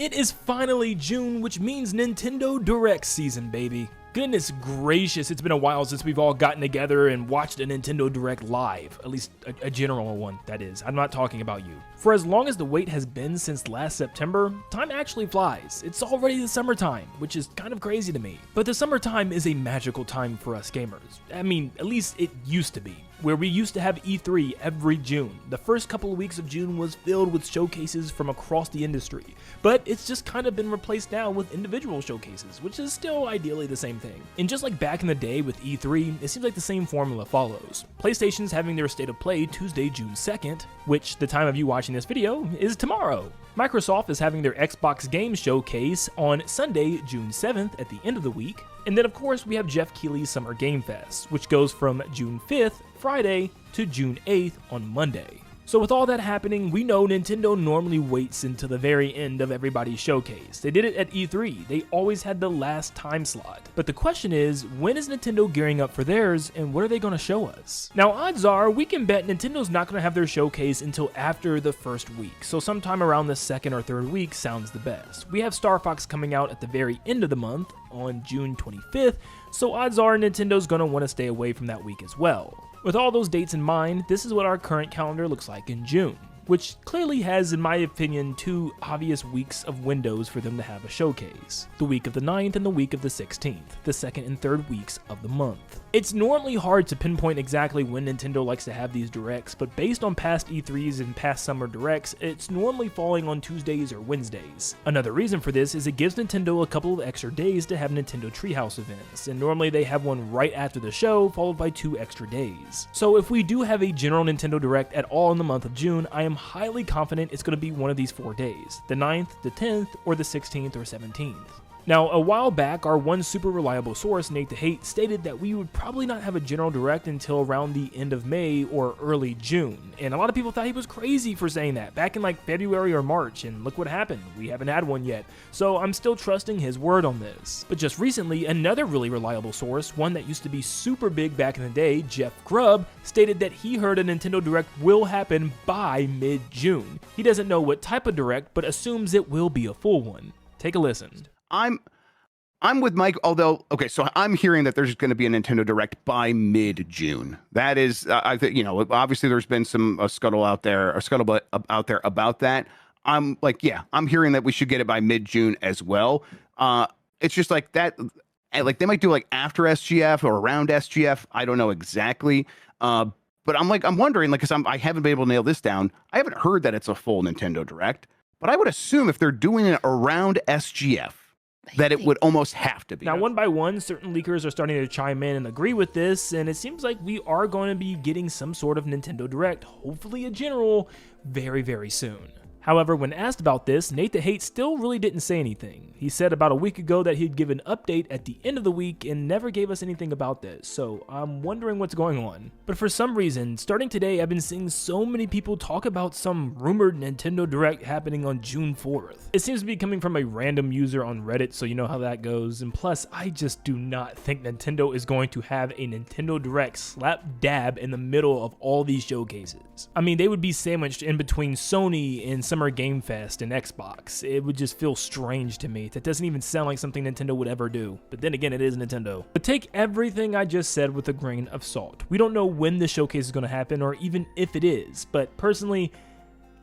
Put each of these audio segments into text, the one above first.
It is finally June, which means Nintendo Direct season, baby. Goodness gracious, it's been a while since we've all gotten together and watched a Nintendo Direct live. At least a general one, that is. I'm not talking about you. For as long as the wait has been since last September, time actually flies. It's already the summertime, which is kind of crazy to me. But the summertime is a magical time for us gamers. I mean, at least it used to be, where we used to have E3 every June. The first couple of weeks of June was filled with showcases from across the industry, but it's just kind of been replaced now with individual showcases, which is still ideally the same thing. And just like back in the day with E3, it seems like the same formula follows. PlayStation's having their State of Play Tuesday, June 2nd, which the time of you watching this video is tomorrow. Microsoft is having their Xbox Game Showcase on Sunday, June 7th at the end of the week. And then of course we have Jeff Keighley's Summer Game Fest, which goes from June 5th, Friday, to June 8th on Monday. So with all that happening, we know Nintendo normally waits until the very end of everybody's showcase. They did it at E3, they always had the last time slot. But the question is, when is Nintendo gearing up for theirs, and what are they going to show us? Now odds are, we can bet Nintendo's not going to have their showcase until after the first week, so sometime around the second or third week sounds the best. We have Star Fox coming out at the very end of the month, on June 25th, so odds are Nintendo's going to want to stay away from that week as well. With all those dates in mind, this is what our current calendar looks like in June, which clearly has, in my opinion, two obvious weeks of windows for them to have a showcase. The week of the 9th and the week of the 16th, the second and third weeks of the month. It's normally hard to pinpoint exactly when Nintendo likes to have these directs, but based on past E3s and past summer directs, it's normally falling on Tuesdays or Wednesdays. Another reason for this is it gives Nintendo a couple of extra days to have Nintendo Treehouse events, and normally they have one right after the show, followed by 2 extra days. So if we do have a general Nintendo Direct at all in the month of June, I am highly confident it's going to be one of these 4 days, the 9th, the 10th, or the 16th or 17th. Now, a while back, our one super reliable source, Nin10doland, stated that we would probably not have a general direct until around the end of May or early June, and a lot of people thought he was crazy for saying that back in like February or March, and look what happened, we haven't had one yet, so I'm still trusting his word on this. But just recently, another really reliable source, one that used to be super big back in the day, Jeff Grubb, stated that he heard a Nintendo Direct will happen by mid-June. He doesn't know what type of direct, but assumes it will be a full one. Take a listen. I'm with Mike, although, okay, so I'm hearing that there's going to be a Nintendo Direct by mid-June. That is, I think, you know, obviously there's been some scuttlebutt out there about that. I'm like, yeah, I'm hearing that we should get it by mid-June as well. It's just like that, like they might do like after SGF or around SGF. I don't know exactly. But I'm wondering, like, because I haven't been able to nail this down. I haven't heard that it's a full Nintendo Direct, but I would assume if they're doing it around SGF, that it would almost have to be. Now, one by one, certain leakers are starting to chime in and agree with this, and it seems like we are going to be getting some sort of Nintendo Direct, hopefully a general, very, very soon. However, when asked about this, Nin10doland still really didn't say anything. He said about a week ago that he'd give an update at the end of the week and never gave us anything about this, so I'm wondering what's going on. But for some reason, starting today, I've been seeing so many people talk about some rumored Nintendo Direct happening on June 4th. It seems to be coming from a random user on Reddit, so you know how that goes, and plus, I just do not think Nintendo is going to have a Nintendo Direct slap dab in the middle of all these showcases. I mean, they would be sandwiched in between Sony and Summer Game Fest and Xbox. It would just feel strange to me. That doesn't even sound like something Nintendo would ever do. But then again, it is Nintendo. But take everything I just said with a grain of salt. We don't know when the showcase is going to happen or even if it is, but personally,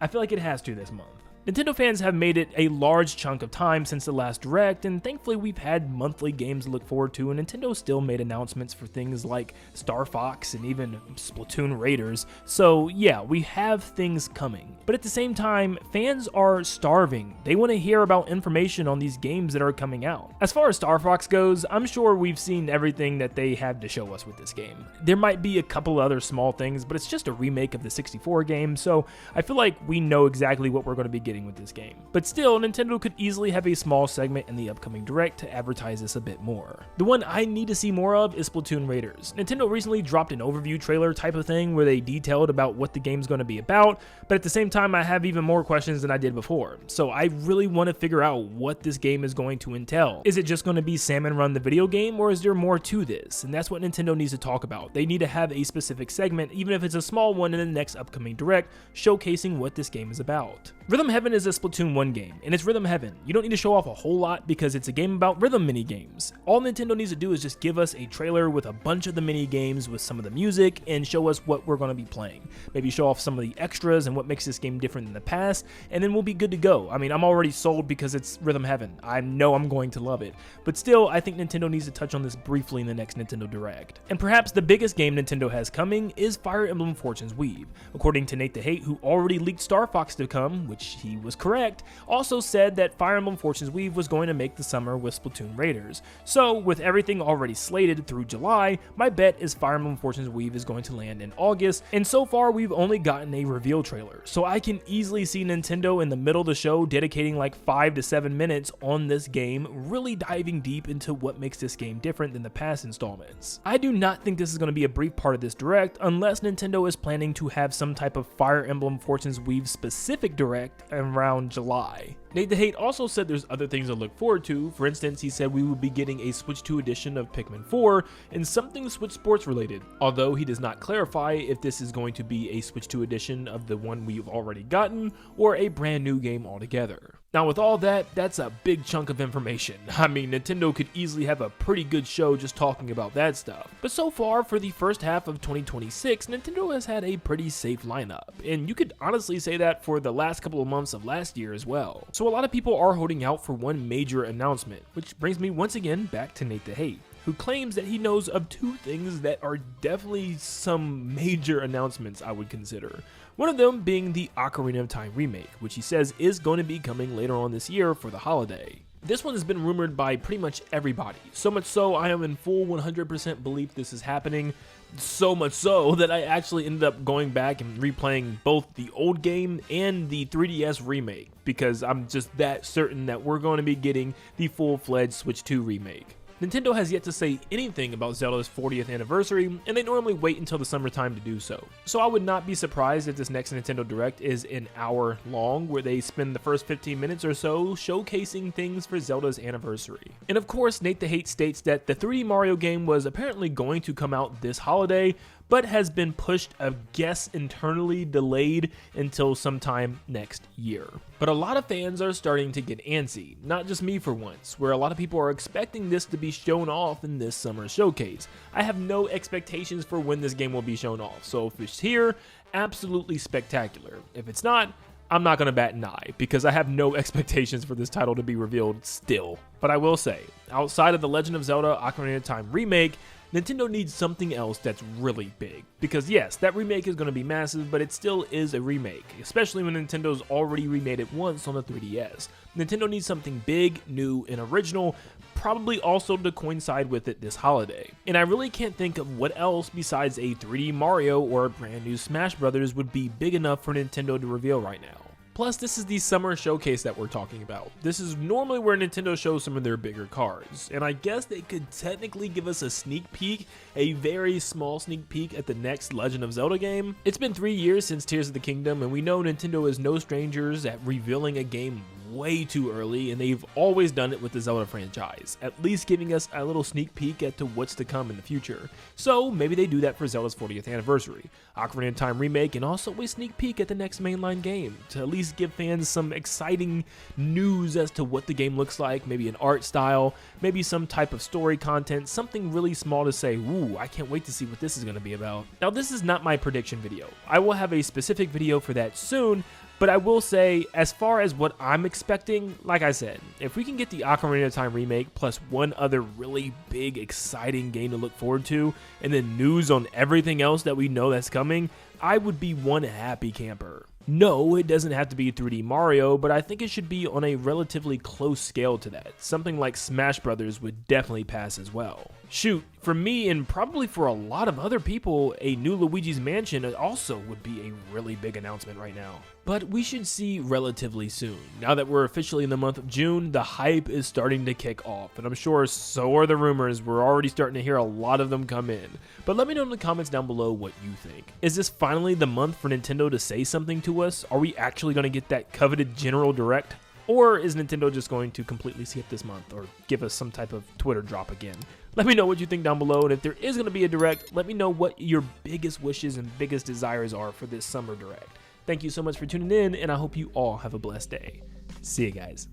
I feel like it has to this month. Nintendo fans have made it a large chunk of time since the last Direct, and thankfully we've had monthly games to look forward to, and Nintendo still made announcements for things like Star Fox and even Splatoon Raiders, so yeah, we have things coming. But at the same time, fans are starving. They want to hear about information on these games that are coming out. As far as Star Fox goes, I'm sure we've seen everything that they have to show us with this game. There might be a couple other small things, but it's just a remake of the 64 game, so I feel like we know exactly what we're going to be getting with this game. But still, Nintendo could easily have a small segment in the upcoming Direct to advertise this a bit more. The one I need to see more of is Splatoon Raiders. Nintendo recently dropped an overview trailer type of thing where they detailed about what the game's going to be about, but at the same time I have even more questions than I did before. So I really want to figure out what this game is going to entail. Is it just going to be Salmon Run the video game, or is there more to this? And that's what Nintendo needs to talk about. They need to have a specific segment, even if it's a small one in the next upcoming Direct, showcasing what this game is about. Rhythm Heaven Heaven is a Splatoon 1 game, and it's Rhythm Heaven. You don't need to show off a whole lot because it's a game about rhythm mini games. All Nintendo needs to do is just give us a trailer with a bunch of the mini games with some of the music and show us what we're going to be playing. Maybe show off some of the extras and what makes this game different than the past, and then we'll be good to go. I mean, I'm already sold because it's Rhythm Heaven. I know I'm going to love it. But still, I think Nintendo needs to touch on this briefly in the next Nintendo Direct. And perhaps the biggest game Nintendo has coming is Fire Emblem Fortune's Weave. According to Nin10doland, who already leaked Star Fox to come, which he was correct, also said that Fire Emblem Fortune's Weave was going to make the summer with Splatoon Raiders. So, with everything already slated through July, my bet is Fire Emblem Fortune's Weave is going to land in August, and so far we've only gotten a reveal trailer. So I can easily see Nintendo in the middle of the show dedicating like 5 to 7 minutes on this game, really diving deep into what makes this game different than the past installments. I do not think this is going to be a brief part of this Direct unless Nintendo is planning to have some type of Fire Emblem Fortune's Weave specific Direct around July. Nin10doland also said there's other things to look forward to. For instance, he said we will be getting a Switch 2 edition of Pikmin 4 and something Switch Sports related, although he does not clarify if this is going to be a Switch 2 edition of the one we've already gotten or a brand new game altogether. Now with all that, that's a big chunk of information. I mean, Nintendo could easily have a pretty good show just talking about that stuff. But so far, for the first half of 2026, Nintendo has had a pretty safe lineup, and you could honestly say that for the last couple of months of last year as well. So a lot of people are holding out for one major announcement, which brings me once again back to Nin10doland, who claims that he knows of 2 things that are definitely some major announcements I would consider. One of them being the Ocarina of Time remake, which he says is going to be coming later on this year for the holiday. This one has been rumored by pretty much everybody, so much so I am in full 100% belief this is happening, so much so that I actually ended up going back and replaying both the old game and the 3DS remake, because I'm just that certain that we're going to be getting the full-fledged Switch 2 remake. Nintendo has yet to say anything about Zelda's 40th anniversary, and they normally wait until the summertime to do so. So I would not be surprised if this next Nintendo Direct is an hour long, where they spend the first 15 minutes or so showcasing things for Zelda's anniversary. And of course, Nin10doland states that the 3D Mario game was apparently going to come out this holiday, but has been pushed, I guess internally delayed until sometime next year. But a lot of fans are starting to get antsy, not just me for once, where a lot of people are expecting this to be shown off in this summer showcase. I have no expectations for when this game will be shown off, so if it's here, absolutely spectacular. If it's not, I'm not going to bat an eye, because I have no expectations for this title to be revealed still. But I will say, outside of The Legend of Zelda Ocarina of Time remake, Nintendo needs something else that's really big. Because yes, that remake is going to be massive, but it still is a remake, especially when Nintendo's already remade it once on the 3DS. Nintendo needs something big, new, and original, probably also to coincide with it this holiday. And I really can't think of what else besides a 3D Mario or a brand new Smash Bros. Would be big enough for Nintendo to reveal right now. Plus, this is the summer showcase that we're talking about. This is normally where Nintendo shows some of their bigger cards, and I guess they could technically give us a sneak peek, a very small sneak peek at the next Legend of Zelda game. It's been 3 years since Tears of the Kingdom, and we know Nintendo is no strangers at revealing a game way too early, and they've always done it with the Zelda franchise, at least giving us a little sneak peek at to what's to come in the future. So maybe they do that for Zelda's 40th anniversary, Ocarina of Time remake, and also a sneak peek at the next mainline game, to at least give fans some exciting news as to what the game looks like, maybe an art style, maybe some type of story content, something really small to say, ooh, I can't wait to see what this is going to be about. Now, this is not my prediction video. I will have a specific video for that soon, but I will say, as far as what I'm expecting, like I said, if we can get the Ocarina of Time remake plus one other really big, exciting game to look forward to, and then news on everything else that we know that's coming, I would be one happy camper. No, it doesn't have to be 3D Mario, but I think it should be on a relatively close scale to that. Something like Smash Bros. Would definitely pass as well. Shoot, for me and probably for a lot of other people, a new Luigi's Mansion also would be a really big announcement right now. But we should see relatively soon. Now that we're officially in the month of June, the hype is starting to kick off, and I'm sure so are the rumors. We're already starting to hear a lot of them come in. But let me know in the comments down below what you think. Is this finally the month for Nintendo to say something to us? Are we actually going to get that coveted General Direct? Or is Nintendo just going to completely skip this month or give us some type of Twitter drop again? Let me know what you think down below, and if there is going to be a Direct, let me know what your biggest wishes and biggest desires are for this summer Direct. Thank you so much for tuning in, and I hope you all have a blessed day. See you guys.